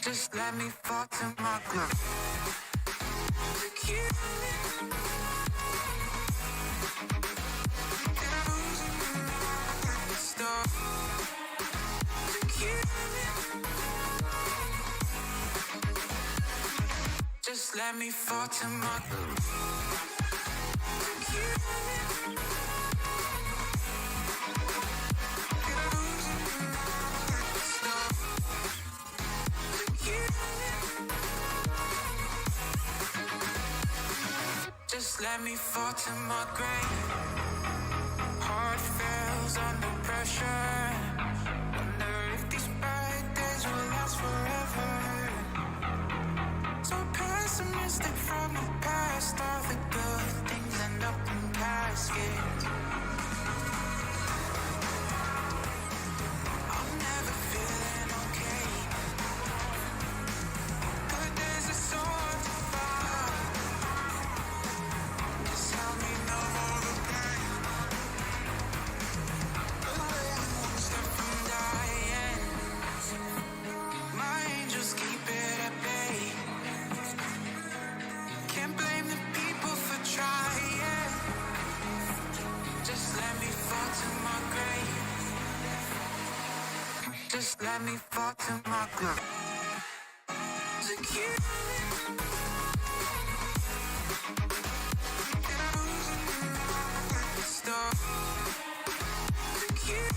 Just let me fall to my groove. Look you. Stop. Look you. Just let me fall to my groove. Look you. Stop. Look you. Just let me fall to my grave. Heart fails under pressure. Wonder if these bad days will last forever. So pessimistic from the past. All the good things end up in caskets. I'm never feeling okay. Good days are so hard to find. Just help me know all the pain. Step from dying. My angels keep it at bay. Can't blame the people for trying. Just let me fall to my grave. Just let me fall to my grave. To keep stop. To keep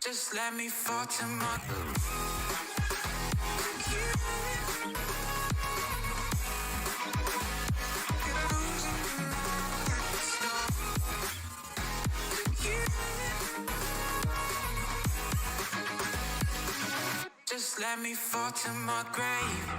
just let me fall to my groove. Stop. Just let me fall to my grave.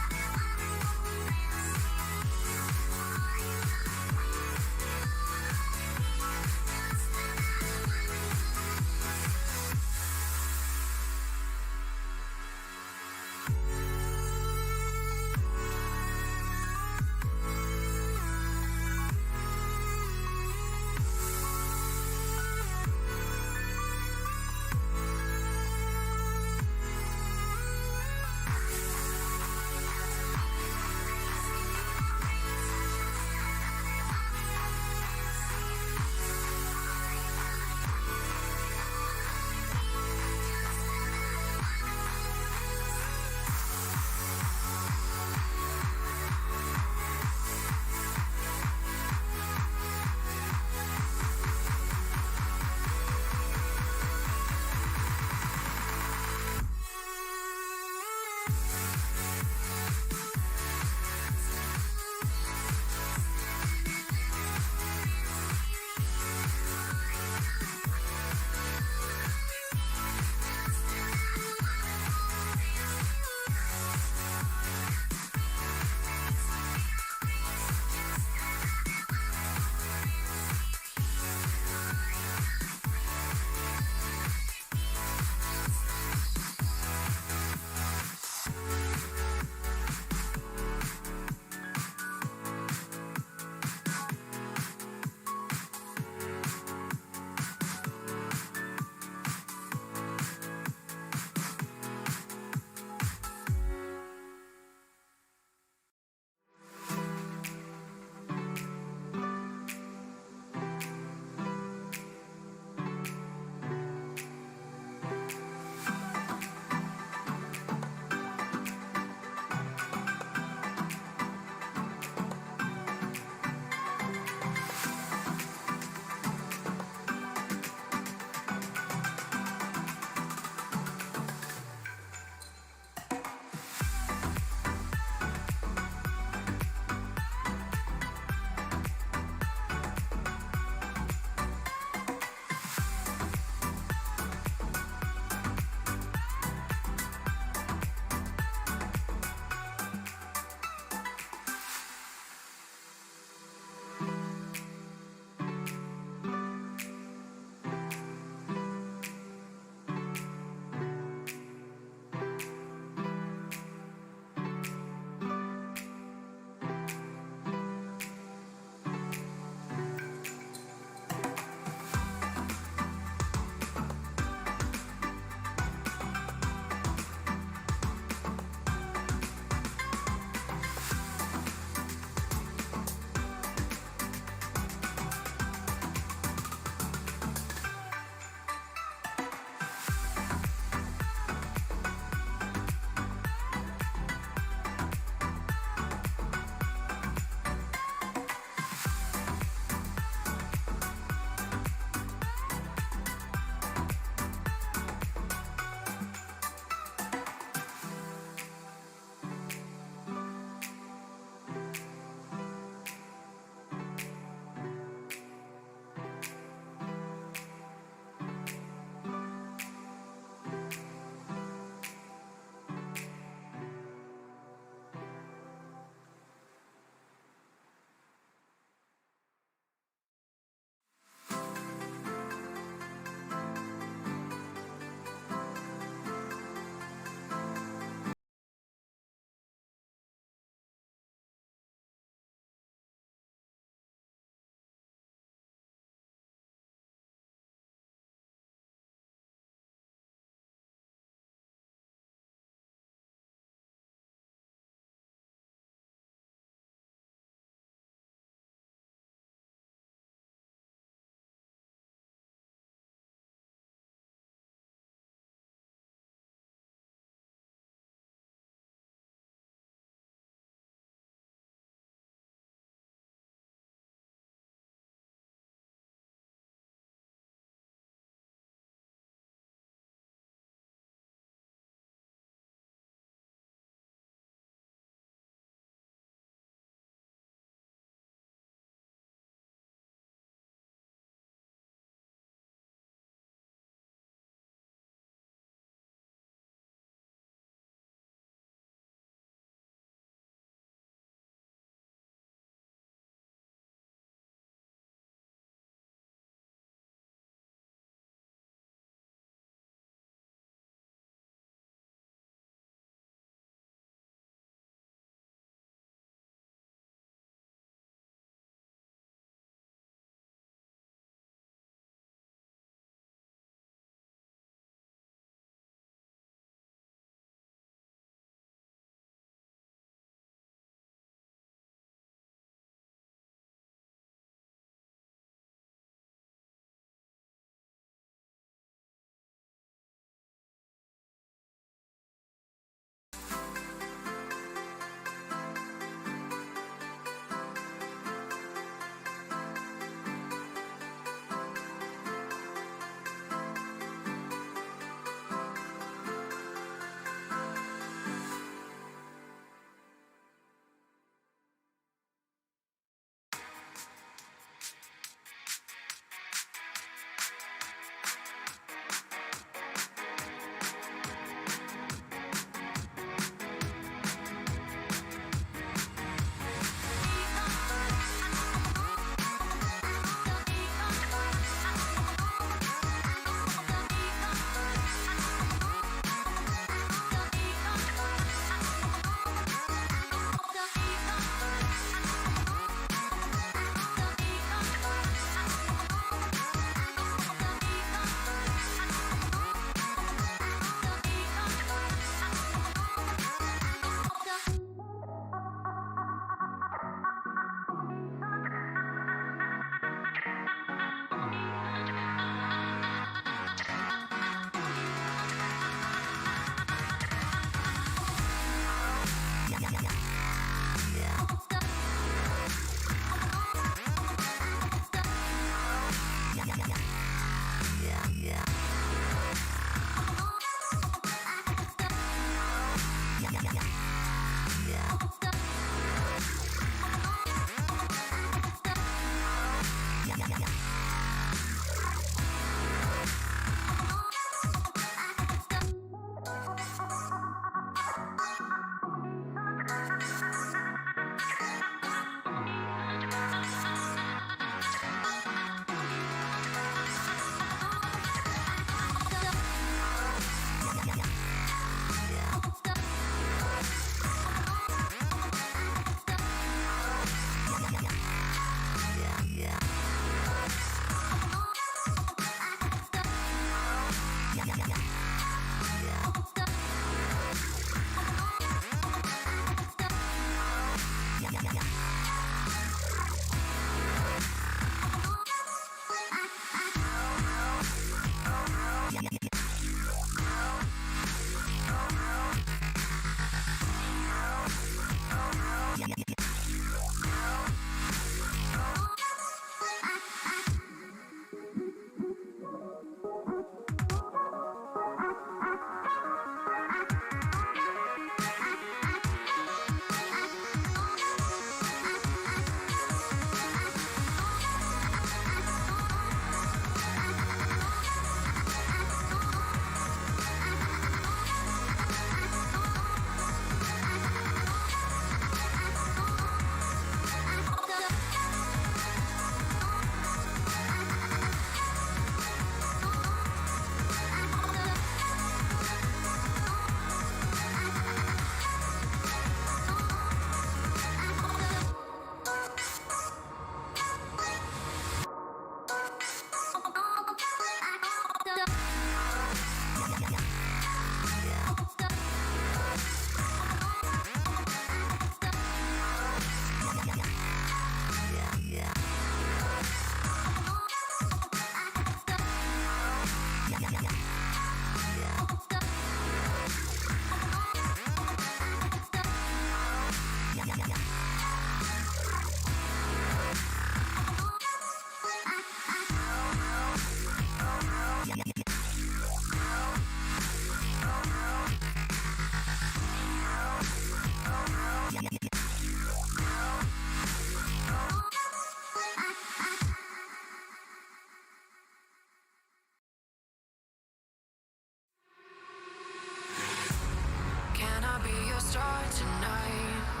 be your star tonight?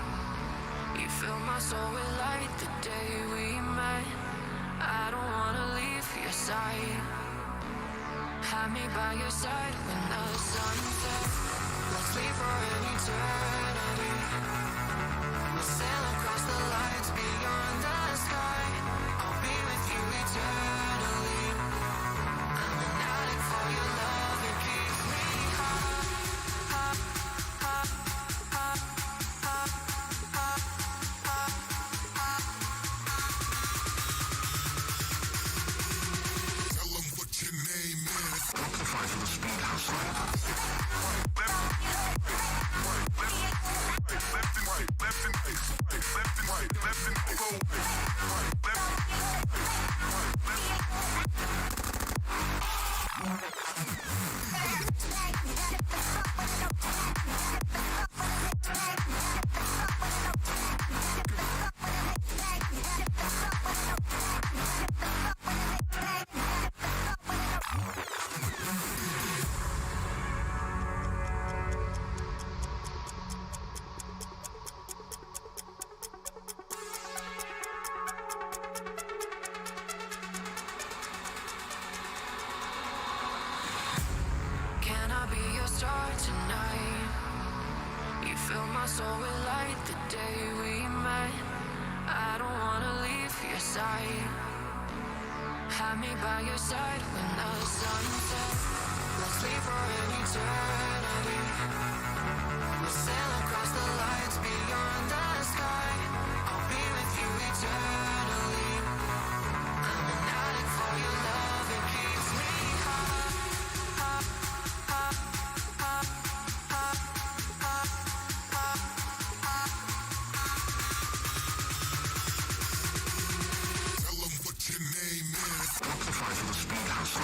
You fill my soul with light the day we met. I don't wanna leave your side. Have me by your side when the sun sets. Let's leave for an eternity. We'll sail across the lights beyond the sky. I'll be with you eternally. I'm an addict for your love, it keeps me high, high, high, high, high, high, high, high. Tell them what your name is. Amplify for the speed house. Can I be your star tonight? You fill my soul with light the day we met. I don't wanna leave your side. Have me by your side when the sun sets. Let's leave for an eternity. We'll sail across the lights beyond the sky. I'll be with you eternally. I'm an addict for your love, it keeps me high, high, high, high, high, high, high, high. Tell them what your name is. Amplify for the speed house.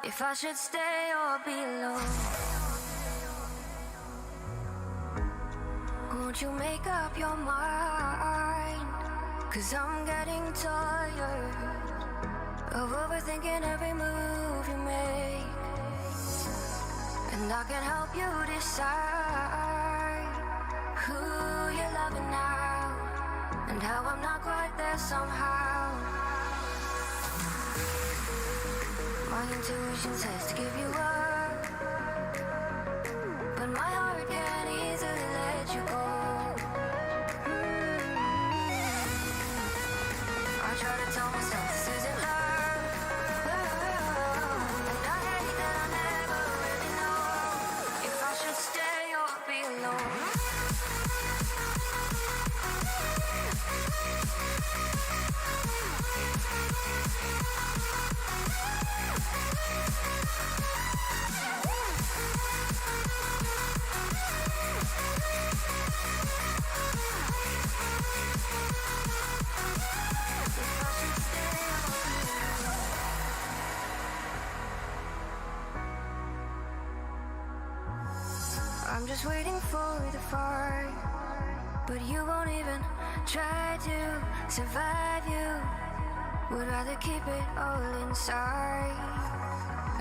If I should stay or be alone, won't you make up your mind? 'Cause I'm getting tired of overthinking every move you make, and I can help you decide who you're loving now, and how I'm not quite there somehow. My intuition says to give you up, but my heart can't easily let you go. I try to tell myself this isn't love, and I hate that I never really know if I should stay or be alone. I'm just waiting for the fight, but you won't even try to survive. You would rather keep it all inside,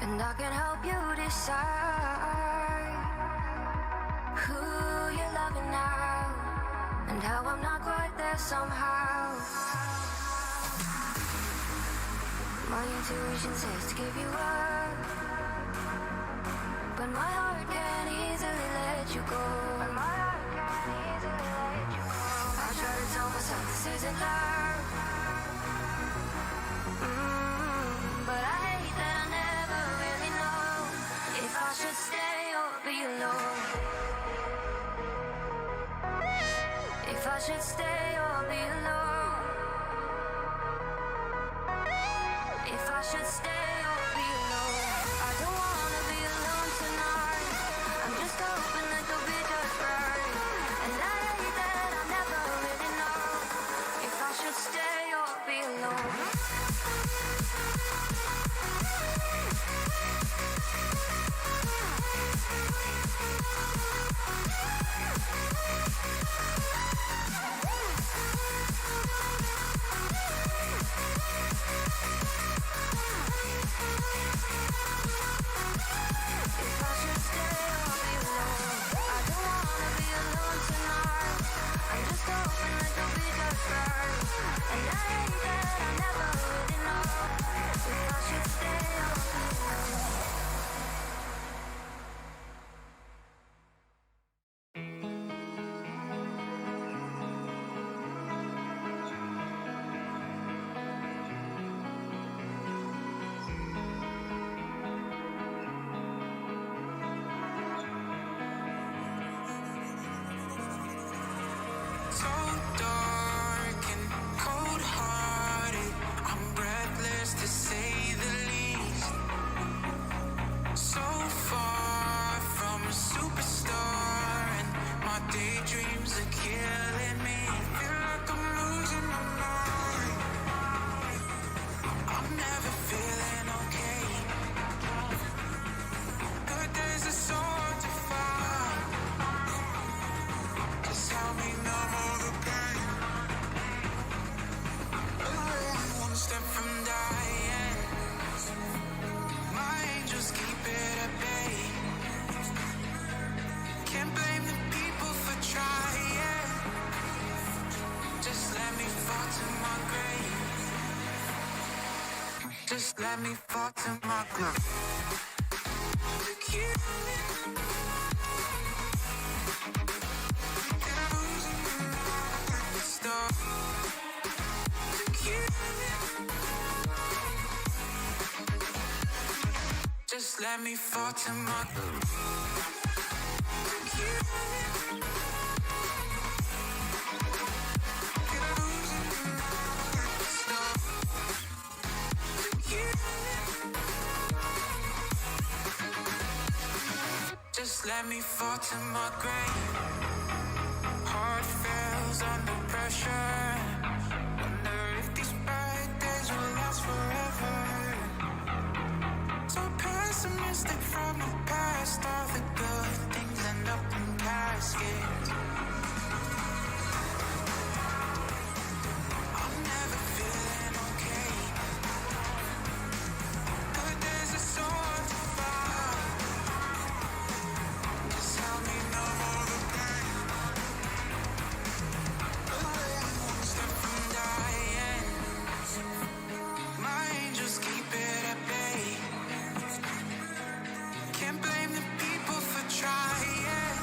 and I can help you decide who you're loving now, and how I'm not quite there somehow. My intuition says to give you up, but my heart can't easily let you go. I try to tell myself this isn't love, should stay or be alone. If I should stay or be alone. I don't wanna be alone tonight. I'm just hoping that you'll be just right. And I hate that I never really know if I should stay or be alone. So dark and cold-hearted, I'm breathless to say the least. So far from a superstar, and my daydreams are killing me. Feel like I'm losing my mind. I'm never feeling okay. Good days are so hard to find. Just help me numb all the pain. One step from dying. My angels keep it at bay. Can't blame the people for trying. Just let me fall to my grave. Just let me fall to my grave. Look you. Just let me fall to my Just let me fall to my grave. Heart fails under pressure. Wonder if these bad days will last forever. So pessimistic from the past. All the good things end up in caskets. I'm never feeling okay. Good days are so hard to find. Just help me numb all the pain. One step from dying. My angels keep it at bay. Can't blame the people for trying.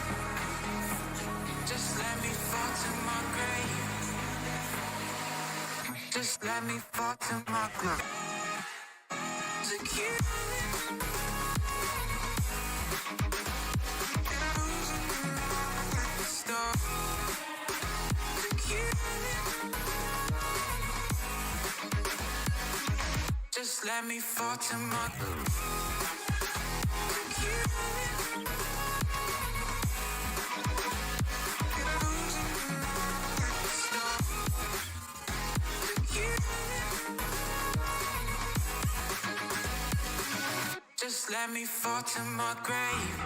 Just let me fall to my grave. Just let me fall to my grave. To keep stop. To keep just let me fall to my grave. Just let me fall to my grave.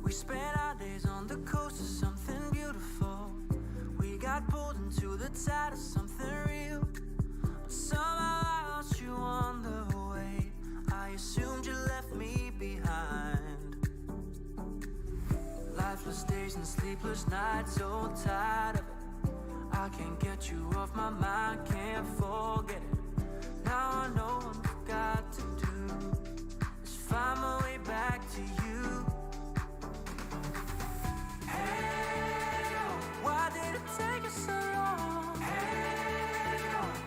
We spent our days on the coast of something beautiful. We got pulled into the tide of something real. But somehow I lost you on the way. I assumed you left me behind. Lifeless days and sleepless nights, so tired of it. I can't get you off my mind, can't forget it. Now I know what I've got to do is find my way back to you. Hey, why did it take us so long? Hey,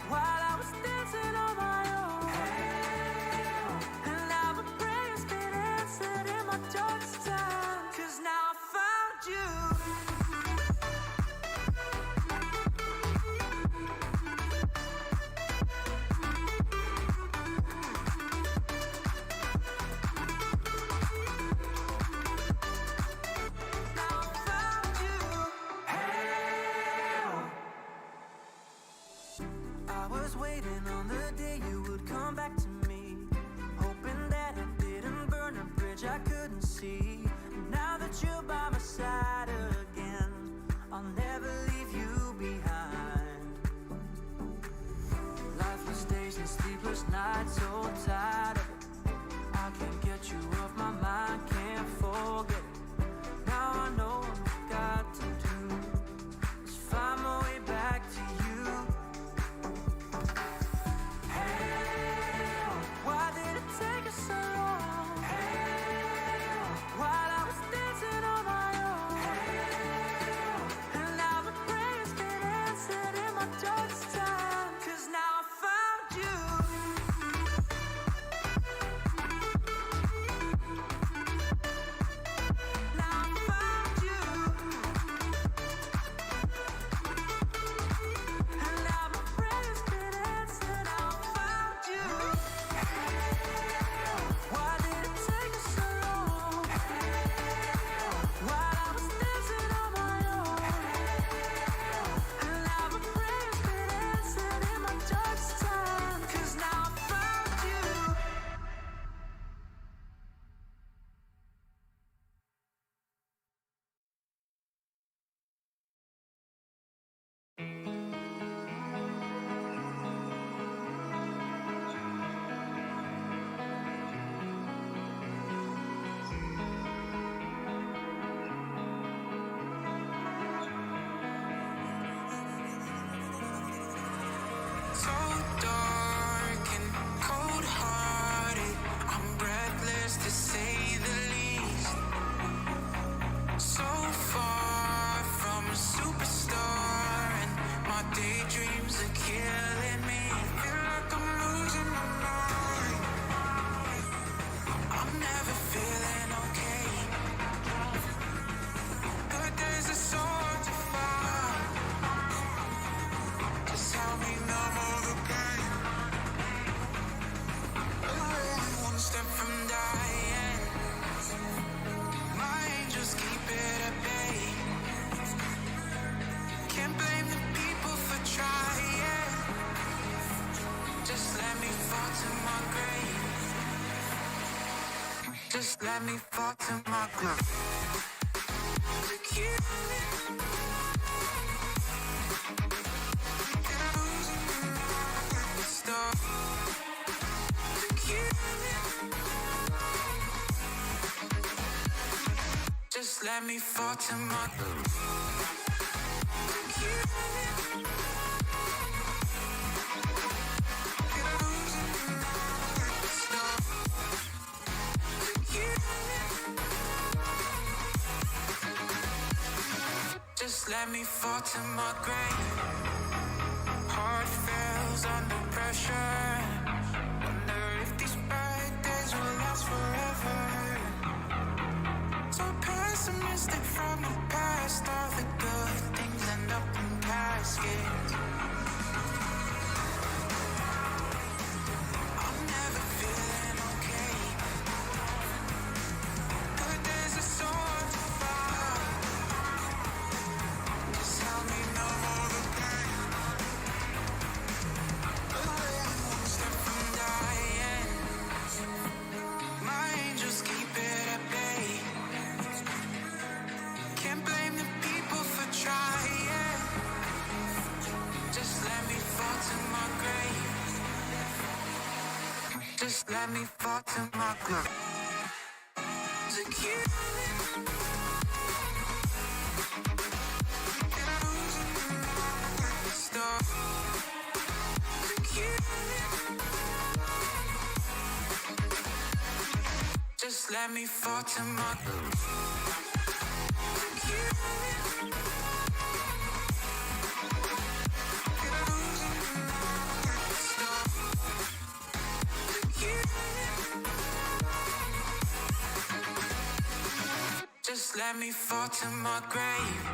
while I was dancing on my own. Hey, and now my prayers get answered in my darkest time. 'Cause now I found you. I was waiting on the day you would come back to me, hoping that I didn't burn a bridge I couldn't see. Now that you're by my side again, I'll never leave you behind. Lifeless days and sleepless nights, so tired of it. I can't get you off my mind, can't forget it. Now I know what I've got to do is find my way back to you. Why did it take us so long? Hey, while I was dancing on my own. Hey, and now my prayers get answered in my darkest time. 'Cause now I found you. Now I found you. And now my prayers get answered. Now I found you. Why did it take us so long? While I was dancing on my own. And now my prayers get answered in my darkest time. 'Cause now I found you. So dark and cold-hearted, I'm breathless to say the least. So far from a superstar, and my daydreams are killing me. Feel like I'm losing my mind. I'm never feeling okay. Good days are so hard to find. Just help me numb all the pain. I'm only one step from dying. My angels keep it at bay. Can't blame the people for trying. Just let me fall to my grave. Just let me fall to my grave. To kill me. Stop. To kill me. Just let me fall to my grave. To kill me. Stop. To kill me. Just let me fall to my grave. Heart fails under pressure. Wonder if these bad days will last forever. So pessimistic from the past. All the good things end up in caskets. I'm never feeling okay. Good days are so hard to find. Just help me numb all the pain. let me fall to my grave. To kill stop. To kill just let me fall to my grave. To kill stop. To kill just let me fall to my grave.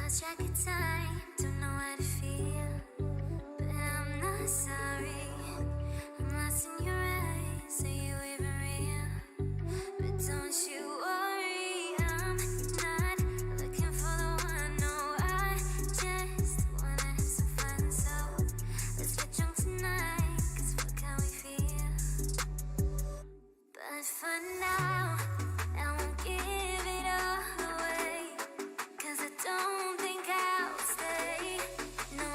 lost track of time, don't know how to feel, but I'm not sorry. I'm lost in your eyes, are you even real? But don't you worry, I'm not looking for the one. No, I just wanna have some fun. So let's get drunk tonight, 'cause fuck how we feel. But for now, I won't give it all away, 'cause I don't think I'll stay. No,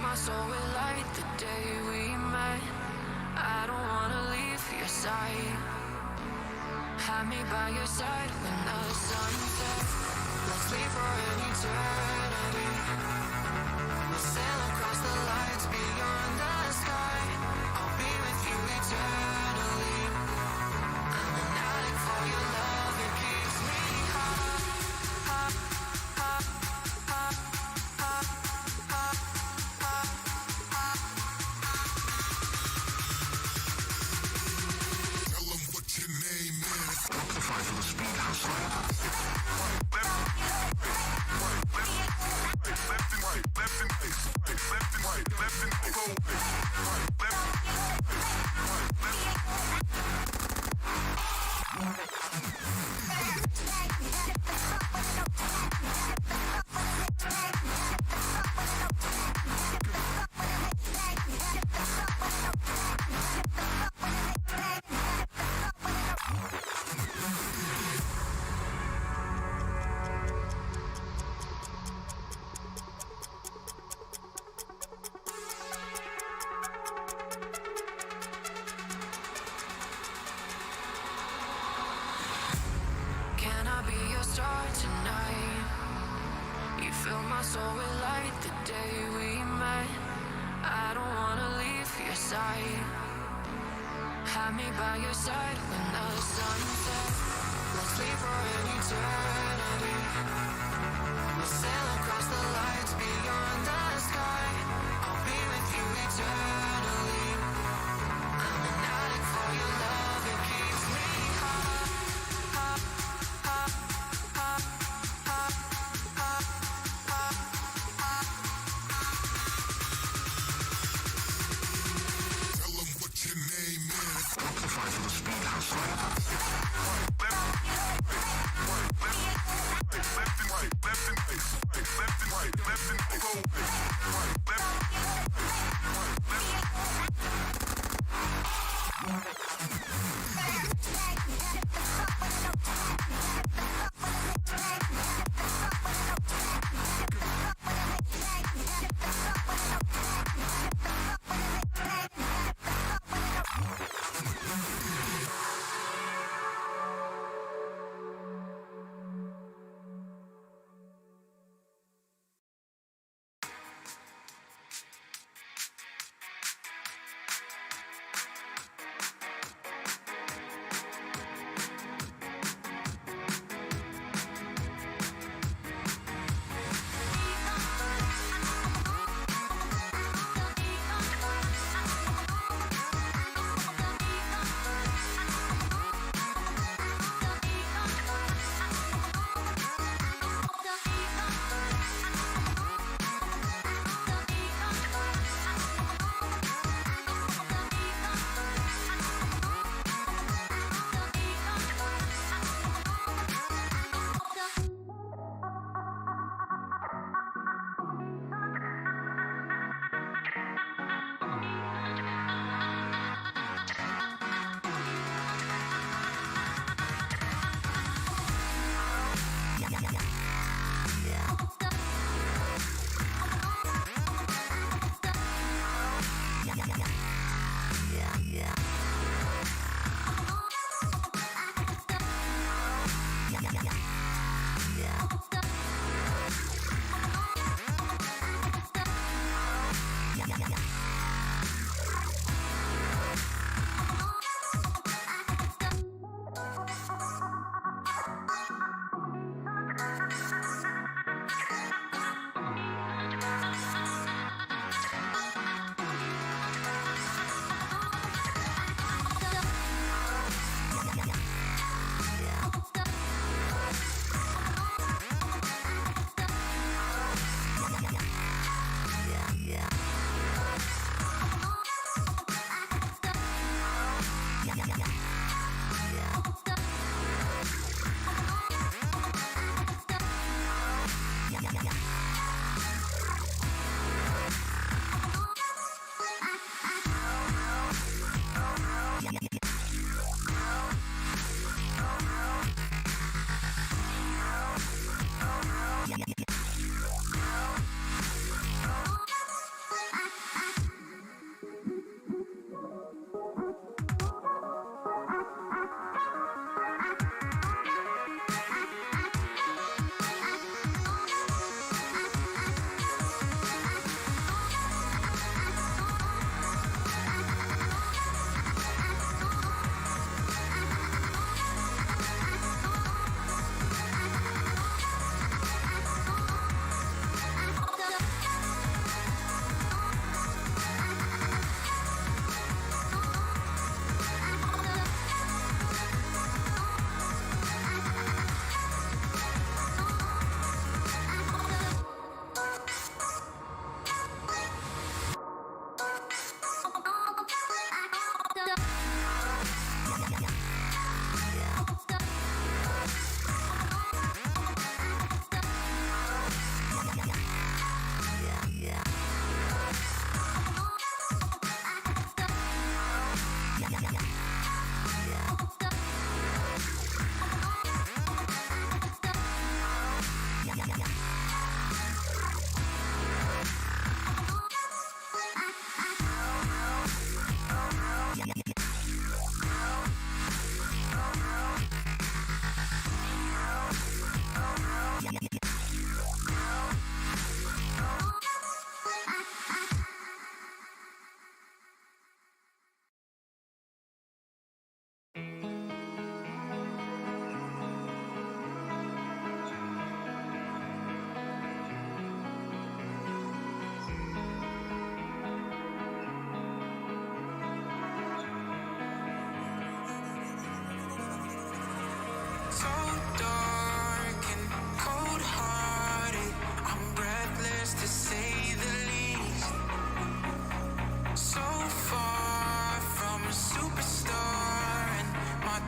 my soul with light the day we met. I don't wanna leave your side. Have me by your side when the sun sets. Let's leave for an eternity. We'll sail across the lights beyond the sky. I'll be with you eternally. I'm an addict for your love, it keeps me high, high, high, high, high, high, high, high. Tell them what your name is. Amplify for the speed hustler. Can I be your star tonight? You fill my soul with light the day we met. I don't wanna leave your side. Have me by your side when the sun sets. Let's leave for an eternity. We'll sail across the lights beyond the sky. I'll be with you eternally. I'm an addict for your love, it keeps me high, high, high, high, high, high, high, high. Tell them what your name is. Amplify for the speed hustler.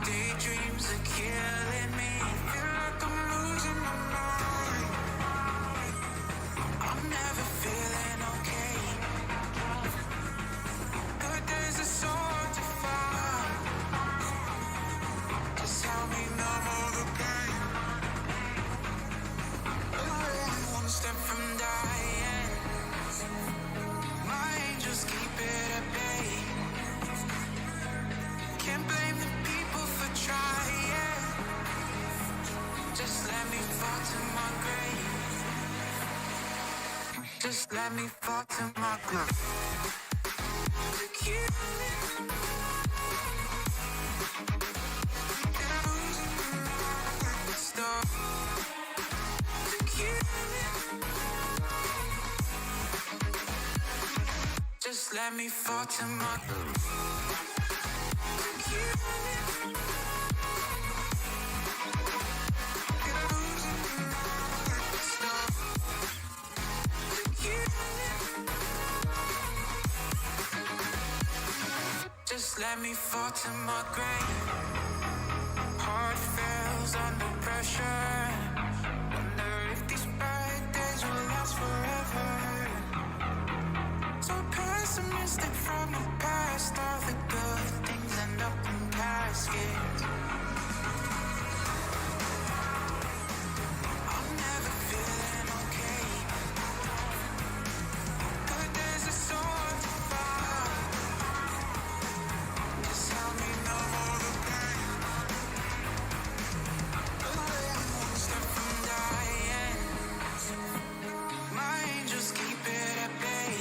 Daydreams are killing me. Feel like I'm losing my mind. I'm never feeling okay. Good days are so hard to find. Just help me numb all the pain. I'm only one step from dying. My angels keep it at bay. Can't blame the people for trying. Just let me fall to my grave. Just let me fall to my grave. To keep stop. To keep just let me fall to my grave. Just let me fall to my grave. Heart fails under pressure. Wonder if these bad days will last forever. So pessimistic from the past. All the good things end up in caskets. I'm never feeling okay. Good days are so hard to find. Just help me numb all the pain. I'm one step from dying. My angels keep it at bay.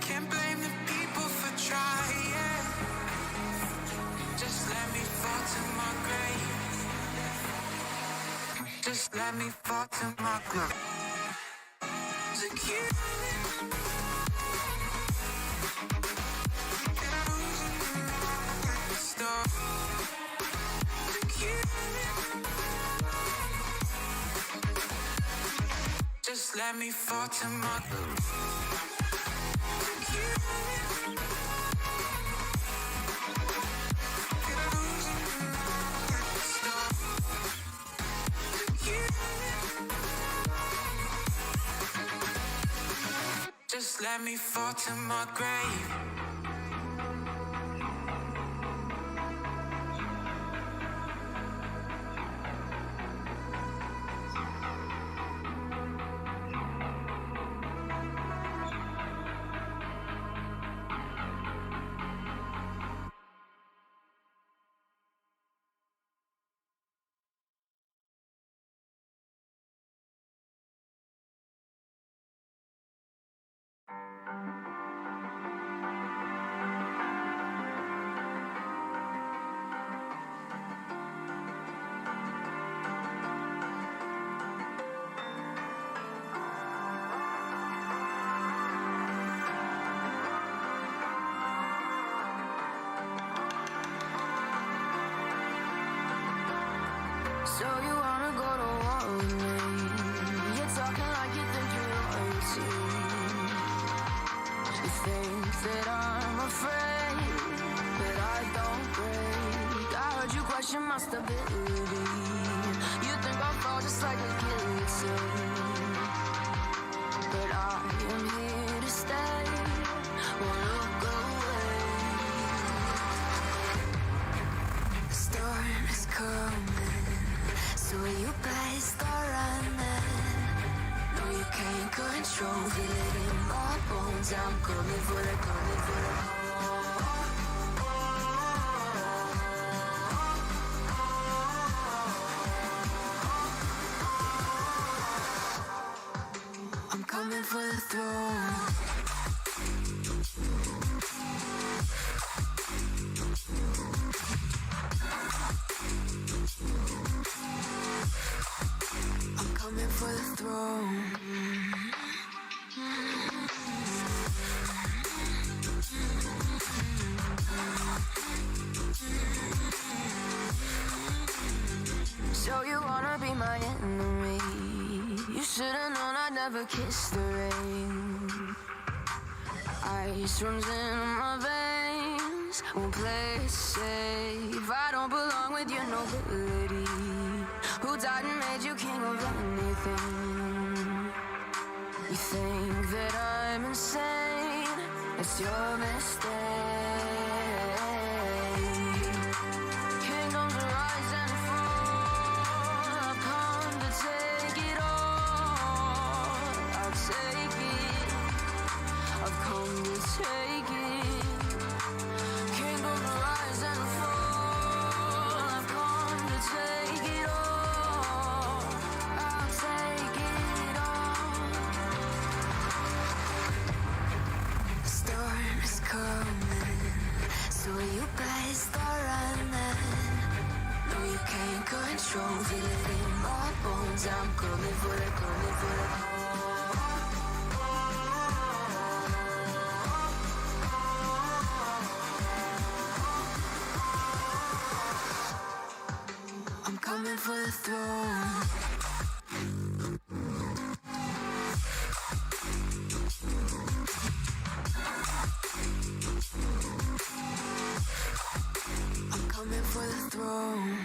Can't blame the people for trying. Just let me fall to my grave. Just let me fall to my grave. To keep stop. To keep just let me fall to my grave. Just let me fall to my grave. So you wanna go to war with me? You're talking like you think you're royalty. You think that I'm afraid, but I don't break. I heard you question my stability. You think I'll fall just like a guillotine, but I am here to stay. Won't look away. The storm is coming, so you better start running. No, you can't control. Feel it in my bones. I'm coming for the, coming for the. I'm coming for the throne. I'm coming for the throne. So you wanna be my enemy? You should've known I'd never kiss the rain. Ice runs in my veins won't play it safe. I don't belong with your nobility. Who died and made you king of anything? You think that I'm insane? It's your mistake. Kingdoms rise and fall. I've come to take it all. I'll take it. I've come to take it. Kingdoms rise and fall. I've come to take it all. I'll take it all. The storm is coming, so you better start running. No, you can't control, feel it in my bones. I'm coming for the, coming for the. I'm coming for the throne. I'm coming for the throne.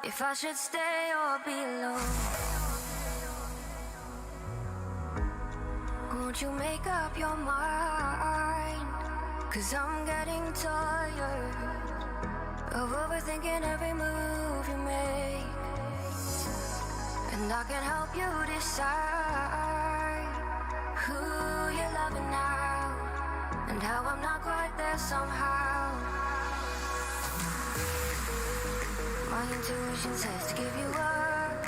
if I should stay or be alone. Won't you make up your mind? 'Cause I'm getting tired of overthinking every move you make. And I can help you decide who you're loving now, and how I'm not quite there somehow. My intuition says to give you up,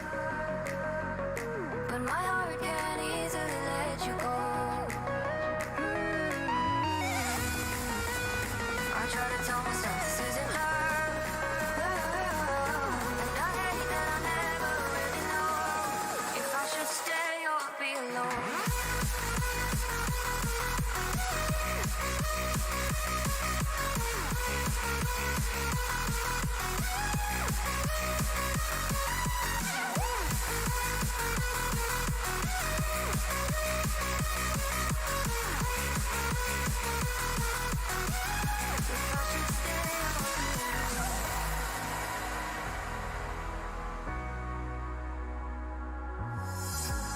but my heart can't easily let you go. I try to tell myself this isn't love, and I hate that I never really know if I should stay or be alone.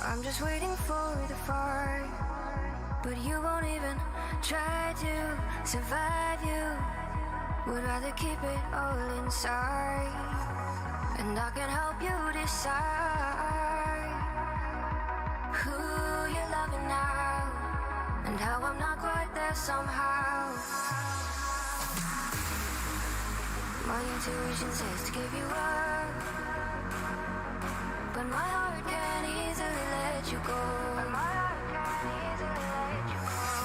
I'm just waiting for the fire, but you won't even try to survive. You would rather keep it all inside, and I can help you decide who you're loving now, and how I'm not quite there somehow. My intuition says to give you up, but my heart can't easily let you go.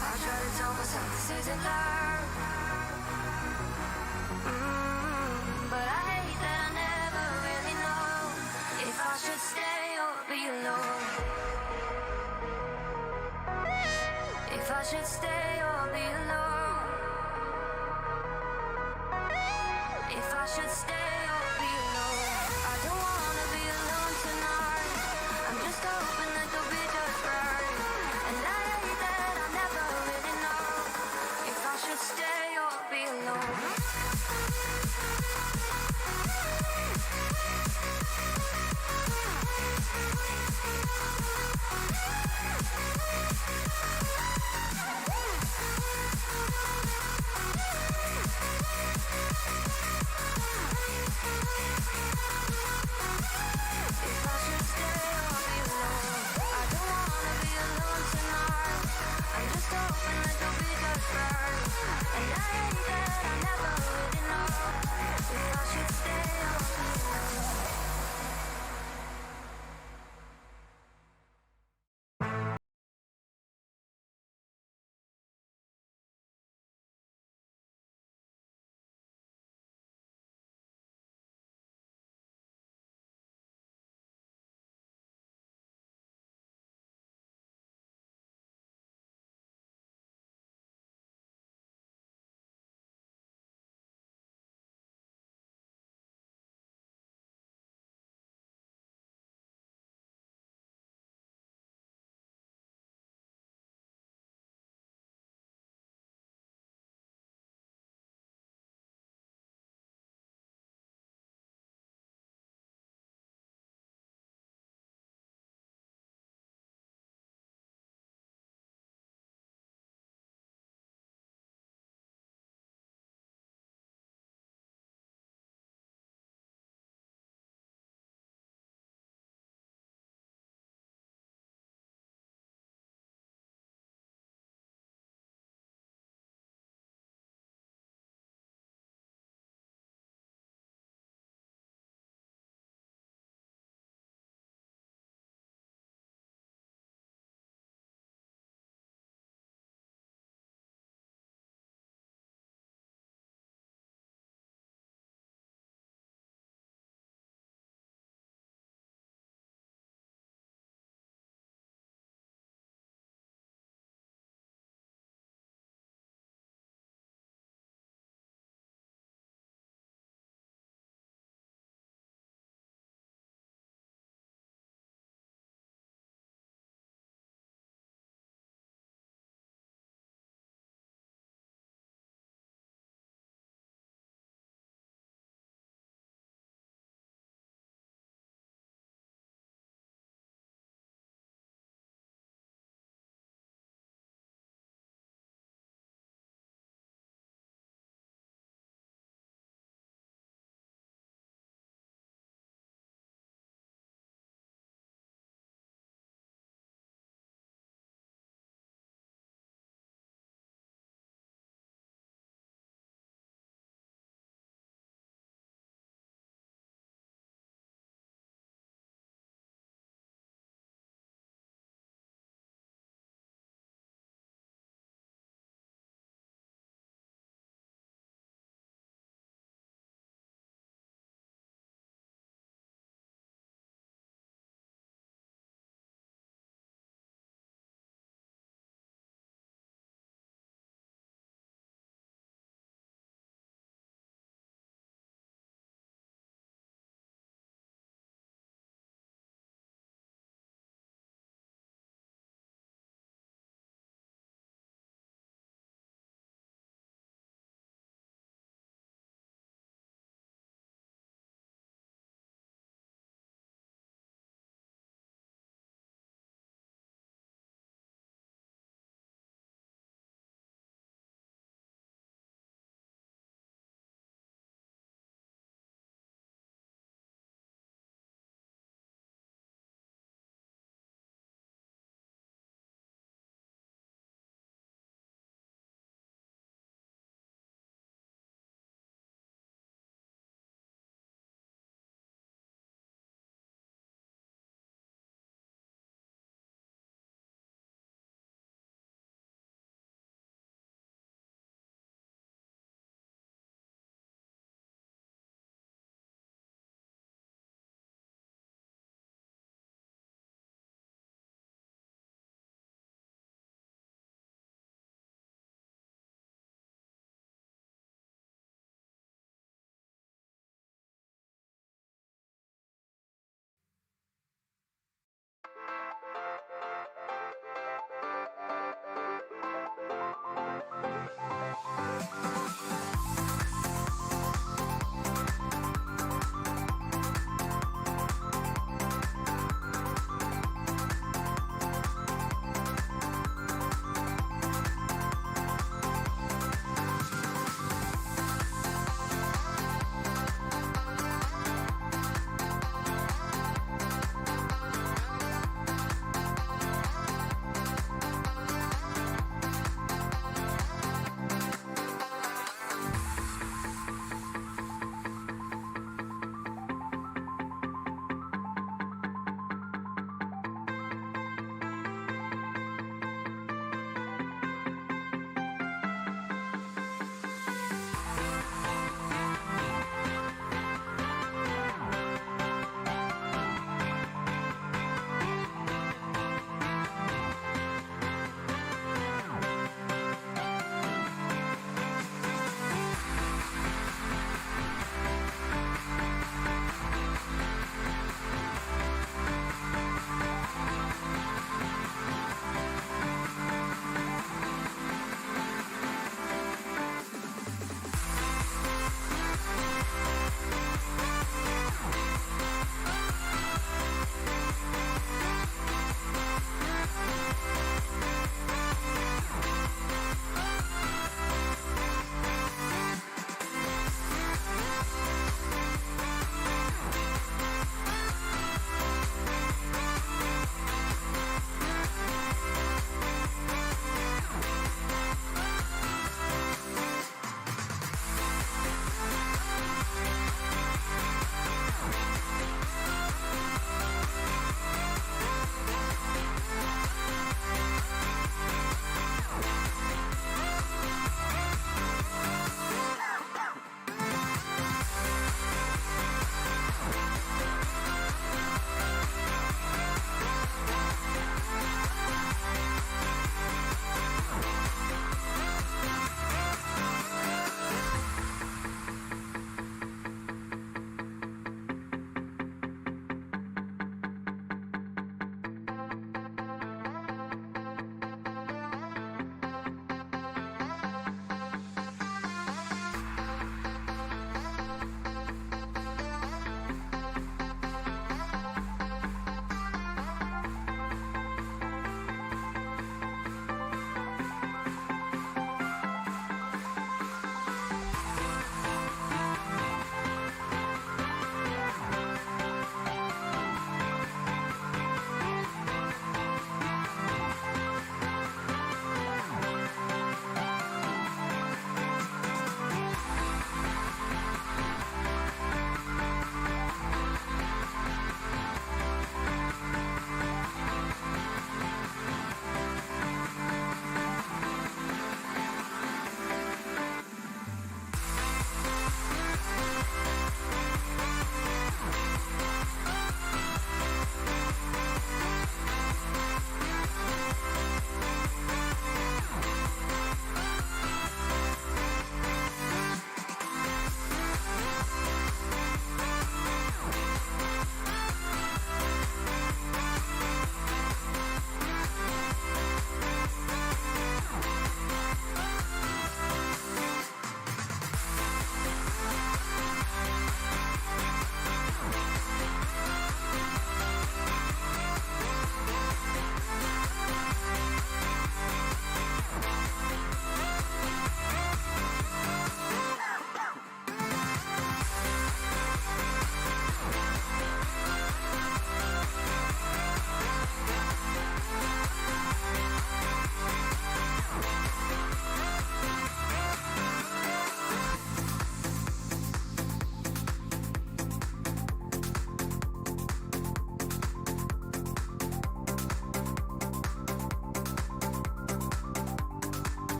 I try to tell myself this isn't love, but I hate that I never really know if I should stay or be alone. If I should stay or be alone. If I should stay or be alone. I don't wanna be alone tonight. I'm just hoping that you'll be just right. And I hate that I never really know if I should stay or be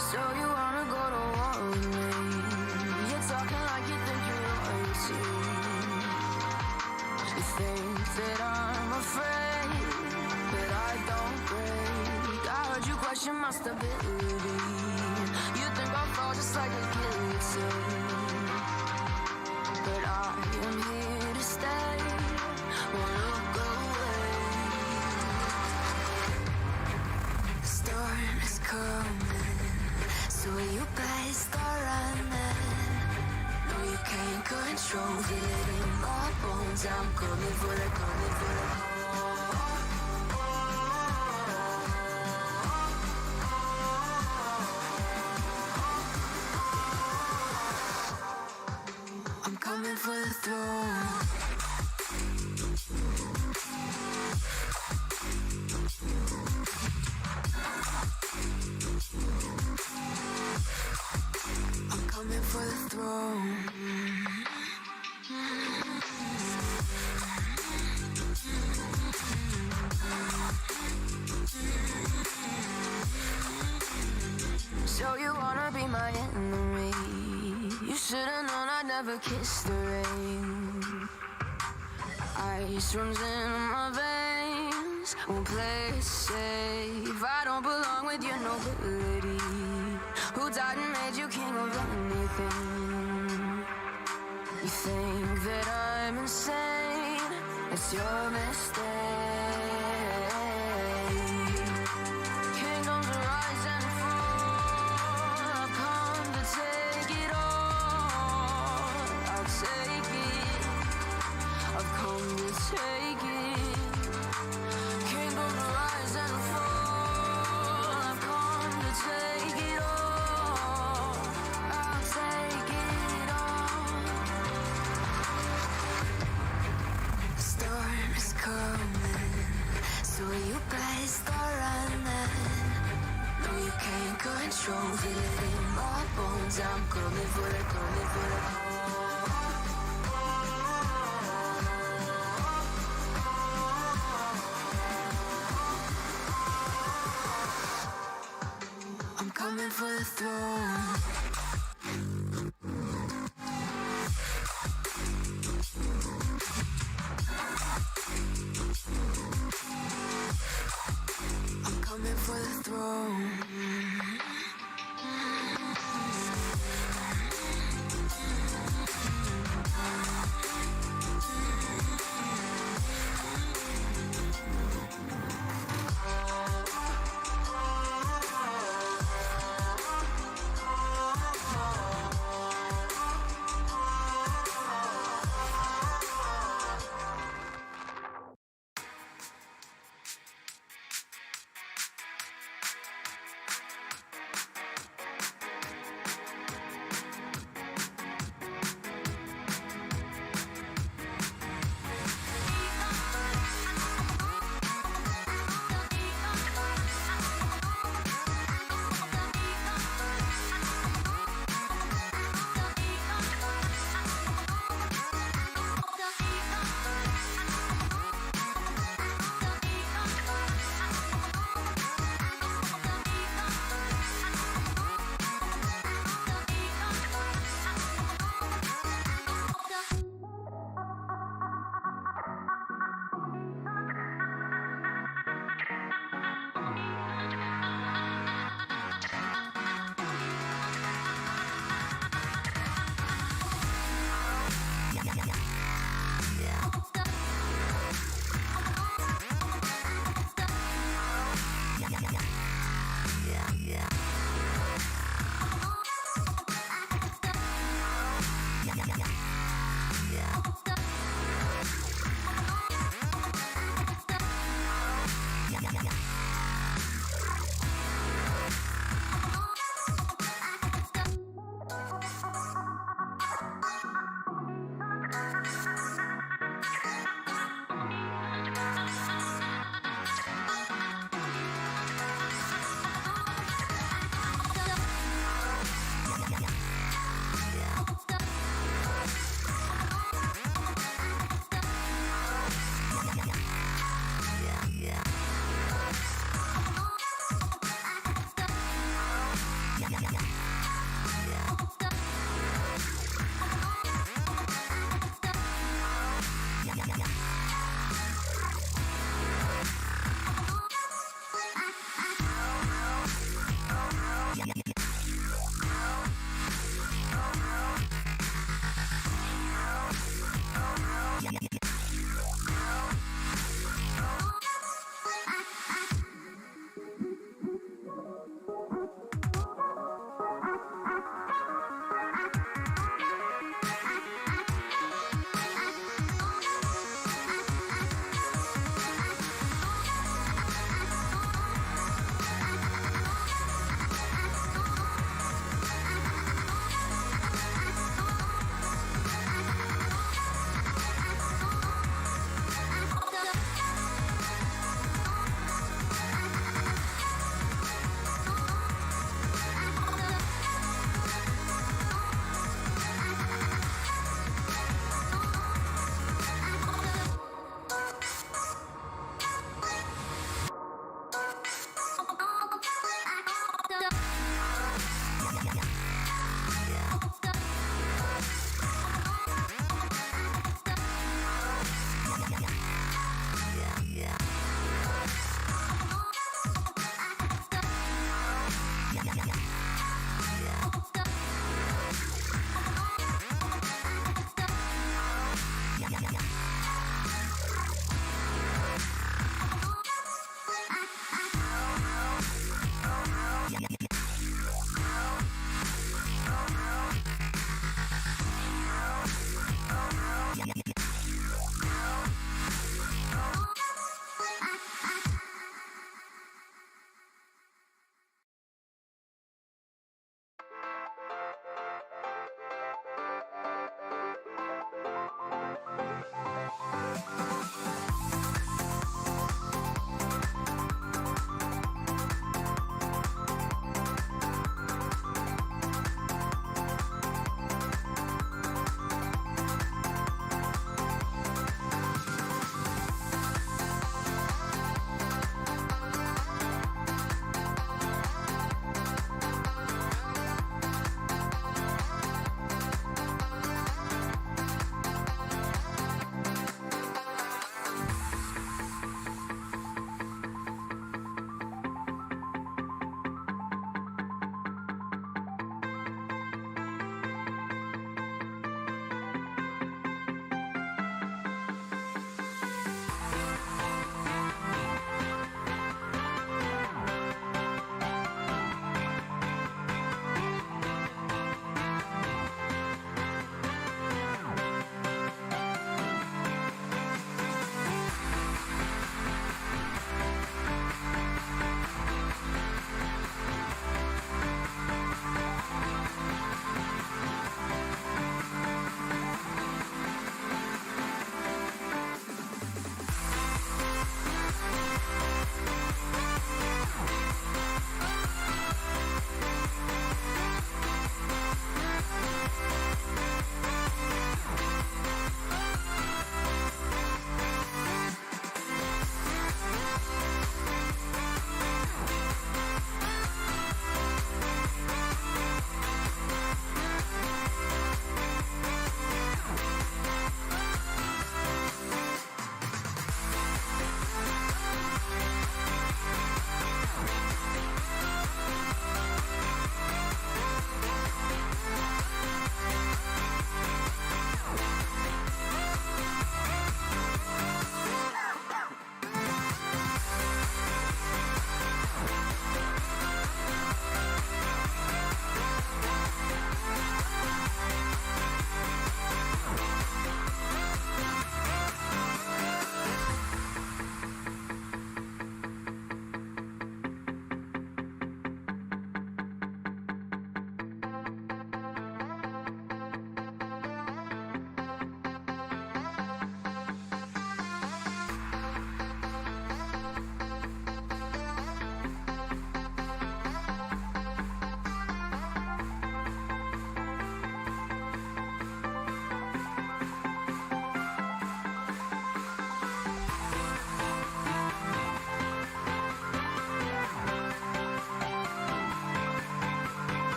So you wanna go to war with me? You're talking like you think you're royalty. You think that I'm afraid, but I don't break. I heard you question my stability. You think I'll fall just like a guillotine, but I am here to stay. Won't look away. The storm is coming, so you better start running. No, you can't control it in my bones. I'm coming for the, coming for the. I'm coming for the throne. I'm coming for the throne. So you wanna be my enemy? You should've known I'd never kiss the rain. Ice runs in my veins, won't play it safe. I don't belong with your nobility. Who died and made you king of anything? You think that I'm insane? It's your mistake. Kingdoms rise and fall. I've come to take it all. I'll take it. I've come to take it. Kingdoms rise and fall. I've come to take it all. I'll take it all. The storm is coming, so you better start running. No, you can't control it in my bones. I'm coming for the, coming for the. I'm coming for the throne. I'm coming for the throne.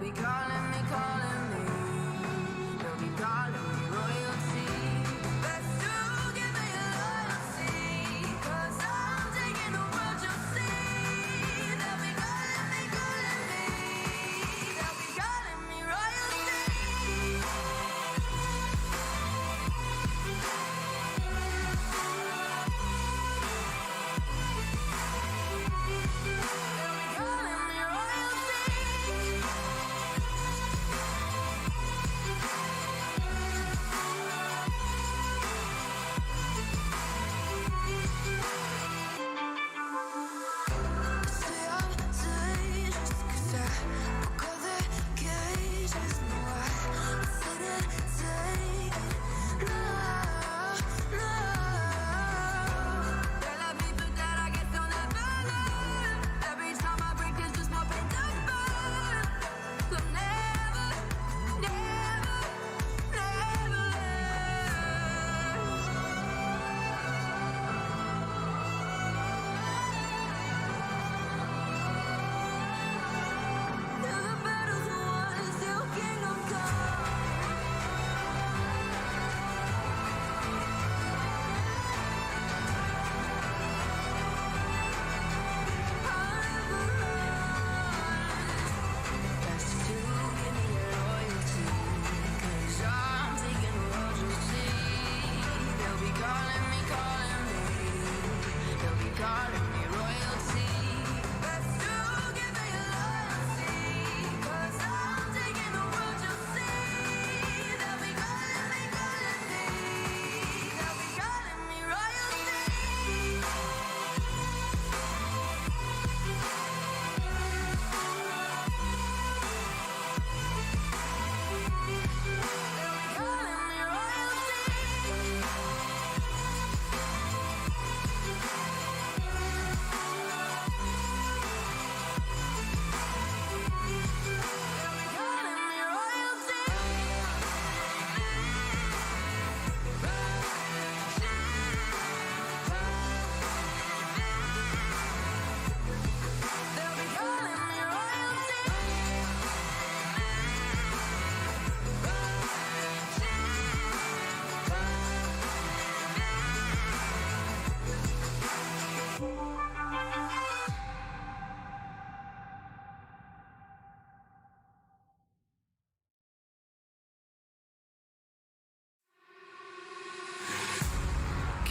be calling me, calling me. They'll be calling me royalty. Best to give me loyalty, 'cause I'm taking the world, you'll see. They'll be calling me, calling me. They'll be calling me royalty.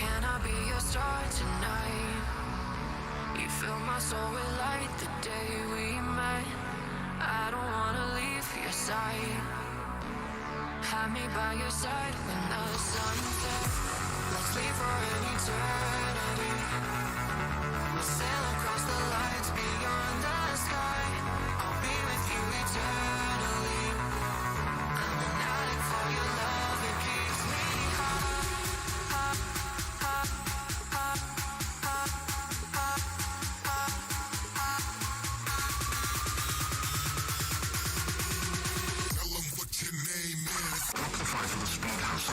Can I be your star tonight? You fill my soul with light the day we met. I don't wanna leave your side. Have me by your side when the sun sets. Let's leave for an eternity. We'll sail across the lights beyond the sky. I'll be with you eternally. I'm an addict for your love, it keeps me high. Tell them what your name is. Amplify for the speed house.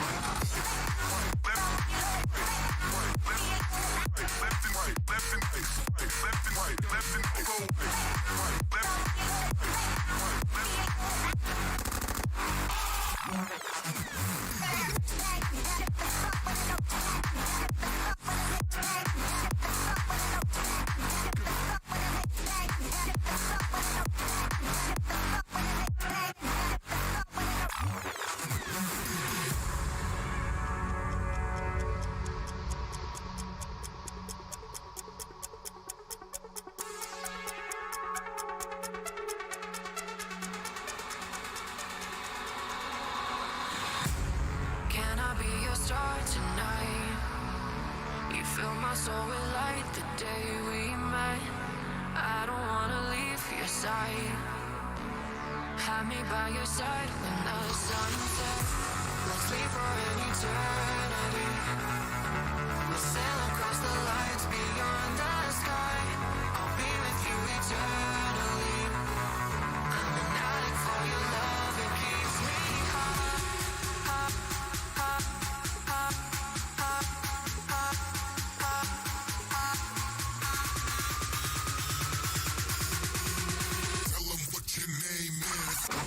Can I be your star tonight? You fill my soul with light the day we met. I don't wanna leave your side. Have me by your side when the sun sets. Let's leave for an eternity. We'll sail across the lights beyond the sky. I'll be with you eternally. I'm an addict for your love, it keeps me high. Tell them what your name is.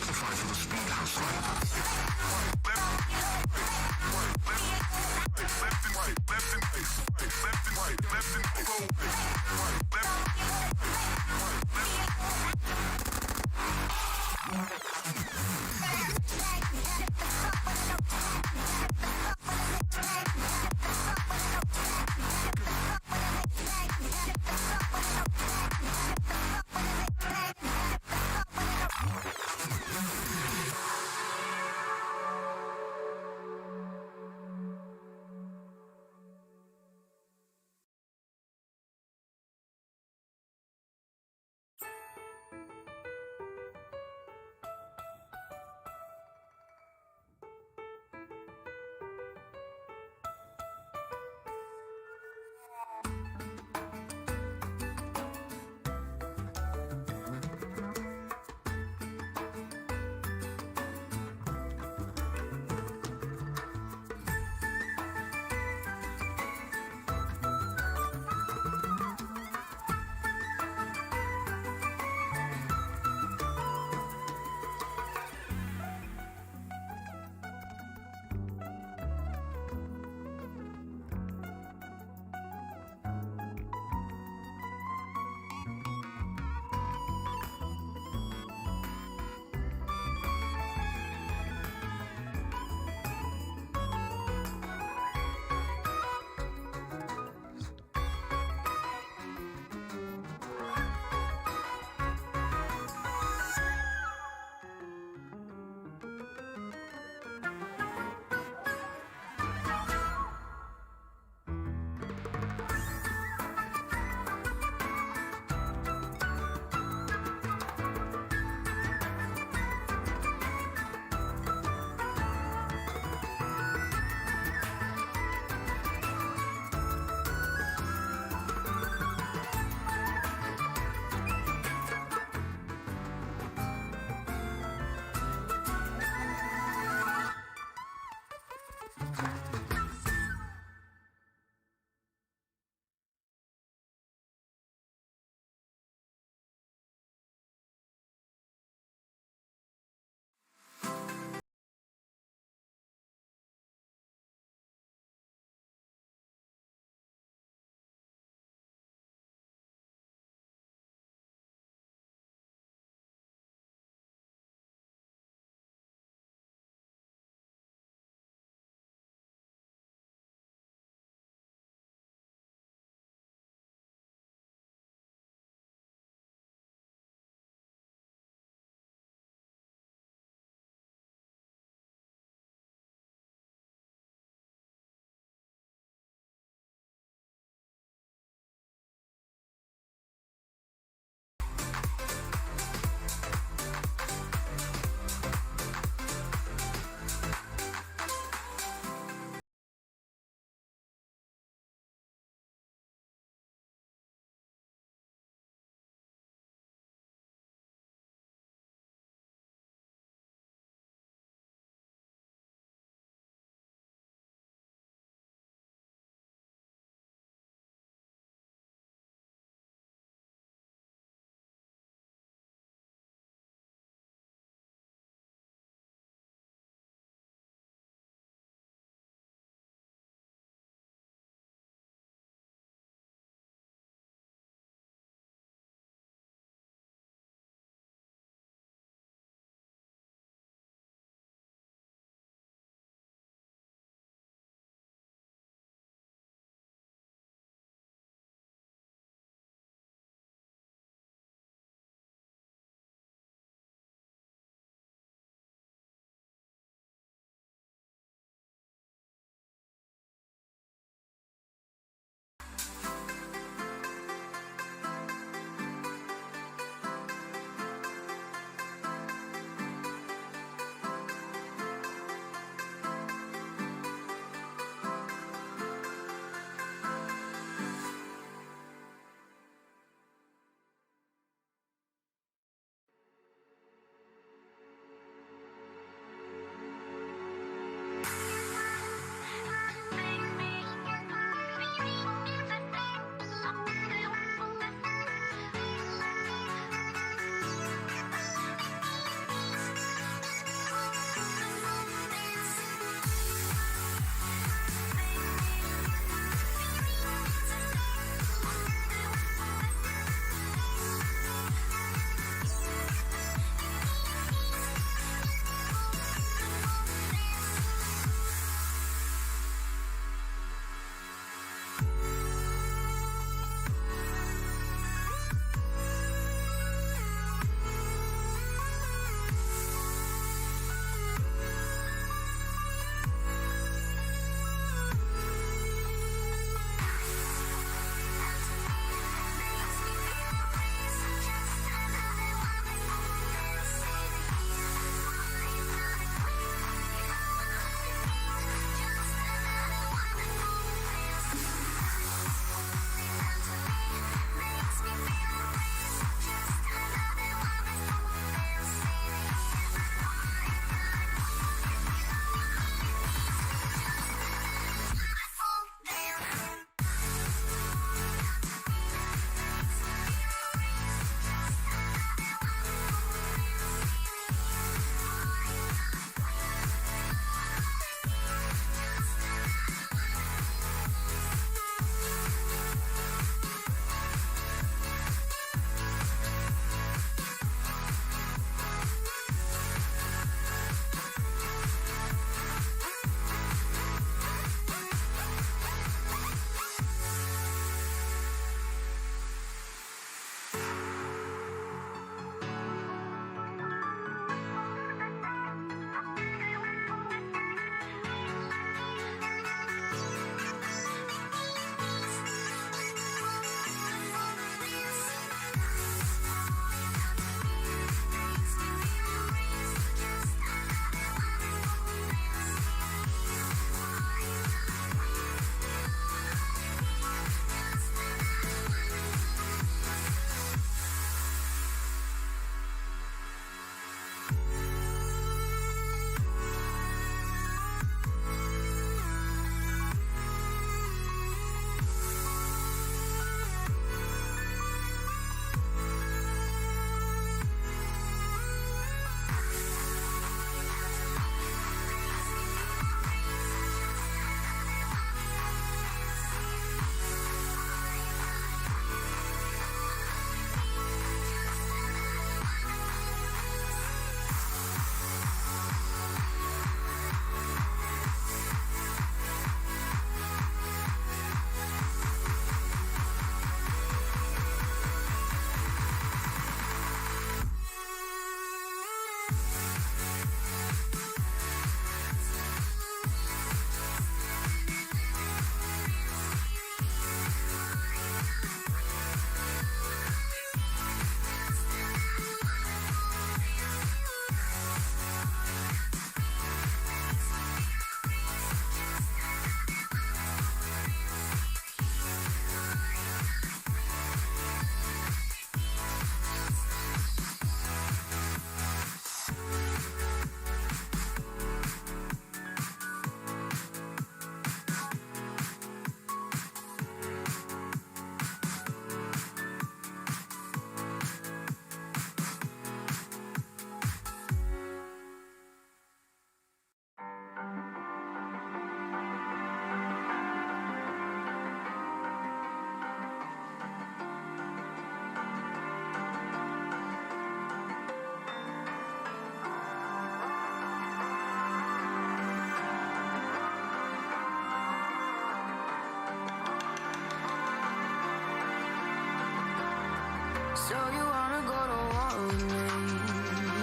So you wanna go to war with me?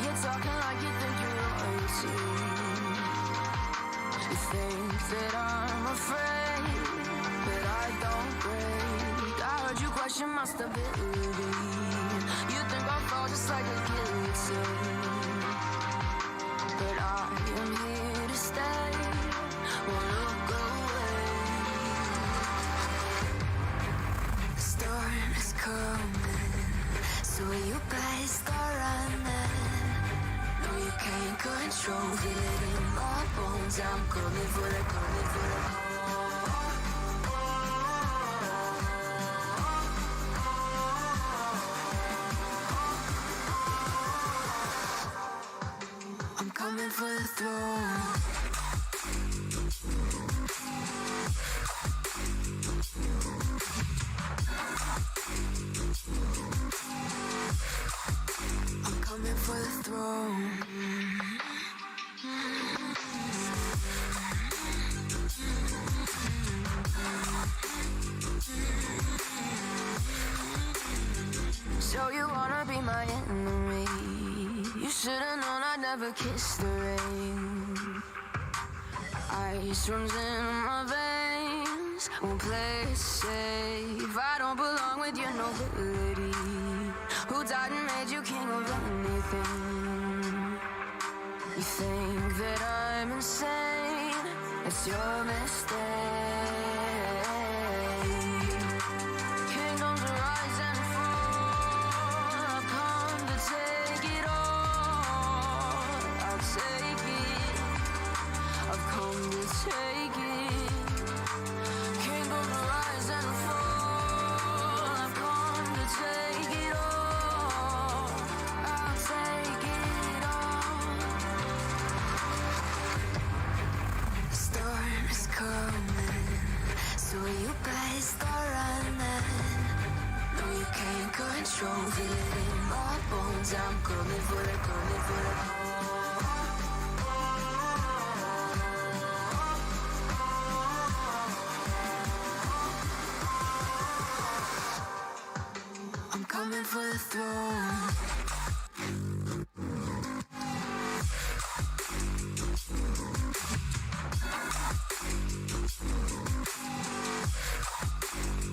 You're talking like you think you're royalty. You think that I'm afraid, but I don't break. I heard you question my stability. You think I'll fall just like a guillotine, but I am here to stay. Won't look away. The storm is coming, so you better start running. No, you can't control it in my bones. I'm coming for the, coming for the. I'm coming for the throne. I'm coming for the throne. So you wanna be my enemy? You should've known I'd never kiss the rain. Ice runs in my veins, won't play it safe. I don't belong with your nobility. Who died and made you king of anything? You think that I'm insane? It's your mistake. Kingdoms rise and fall. I've come to take it all. I'll take it. I've come to take it. Kingdoms rise and fall. I've come to take it all. I'll take it all. The storm is coming, so you better start running. No, you can't control it in my bones. I'm coming for the, coming for the. I'm coming for the throne.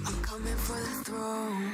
I'm coming for the throne.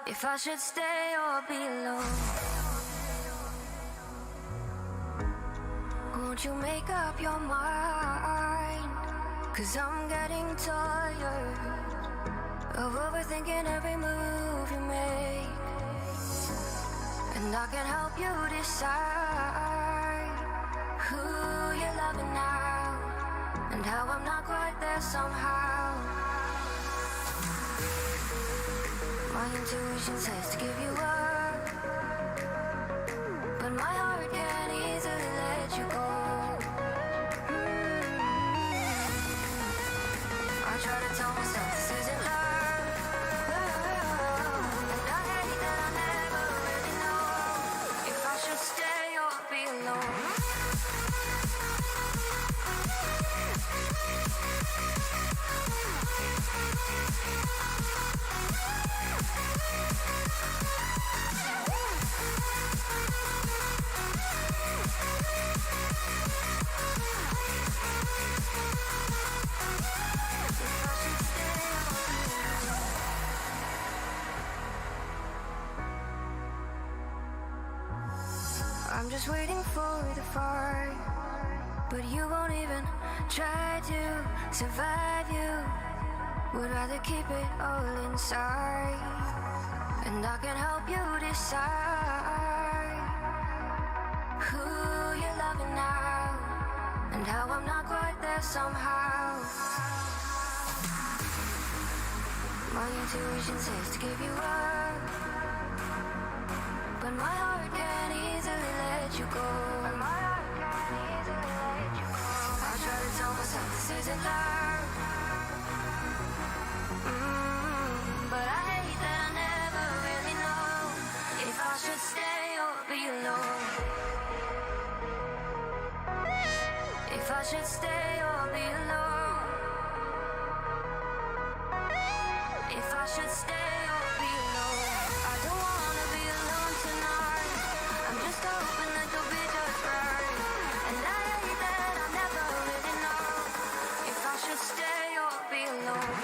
if I should stay or be alone. Won't you make up your mind? 'Cause I'm getting tired of overthinking every move you make. And I can help you decide who you're loving now, and how I'm not quite there somehow. My intuition says to give you up, but my heart can't easily let you go. I try to tell myself this isn't love, and I hate that I never really know if I should stay or be alone. I'm just waiting for the fight, but you won't even try to survive. You would rather keep it all inside, and I can help you decide who you're loving now, and how I'm not quite there somehow. My intuition says to give you up, but my heart can't easily let you go. I try to tell myself this isn't love, but I hate that I never really know if I should stay or be alone. If I should stay or be alone. If I should stay or be alone. I don't wanna be alone tonight. I'm just hoping that you'll be just right. And I hate that I never really know if I should stay or be alone.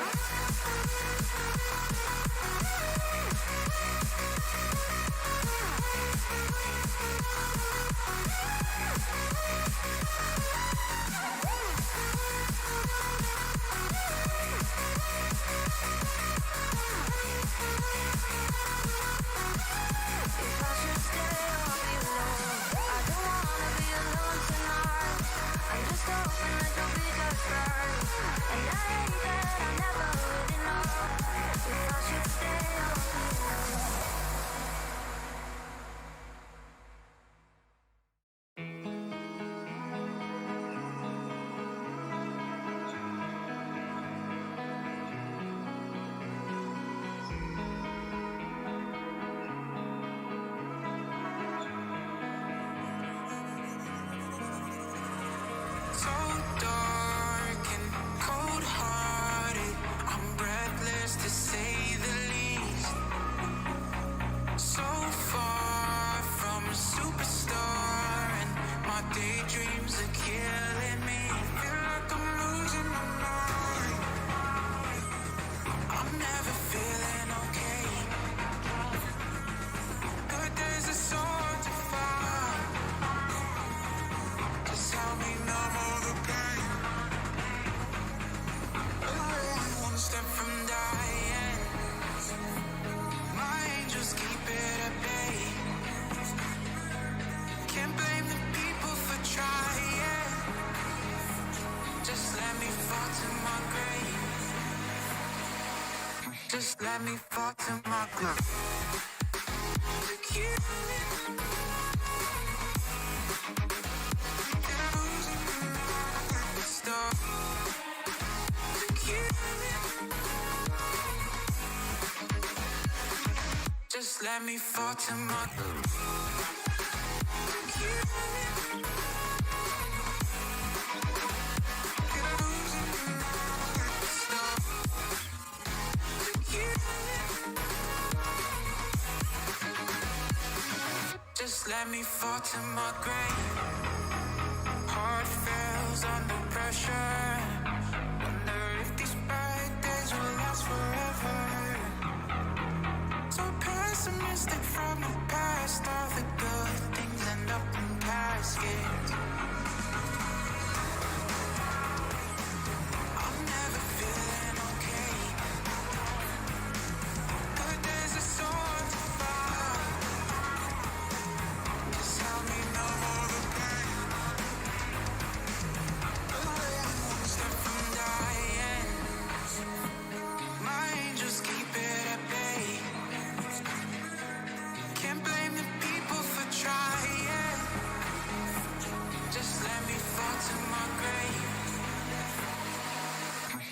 If I should stay or be alone. I don't wanna be alone tonight. I'm just hoping that you'll be just right. And I hate that I never really know if I should stay or be alone. So dark and cold-hearted, I'm breathless to say the least. So far from a superstar, and my daydreams are killing me. Feel like I'm losing my mind. I'm never feeling okay. Good days are so hard to find. Just help me numb all the pain. I'm one step from dying. My angels keep it at bay. Can't blame the people for trying. Just let me fall to my grave. Just let me fall to my grave. Look you. Stop. Just let me fall to my Just let me fall to my grave. Heart fails under pressure. Wonder if these bad days will last forever. So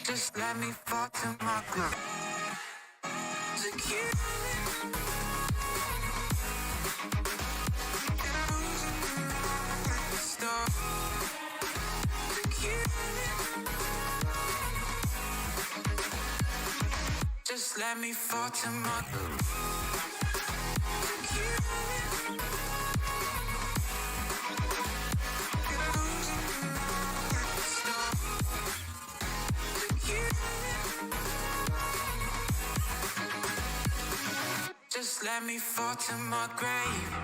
Just let me fall to my groove. Secure. Stop. Secure. Just let me fall to my groove. Just let me fall to my grave.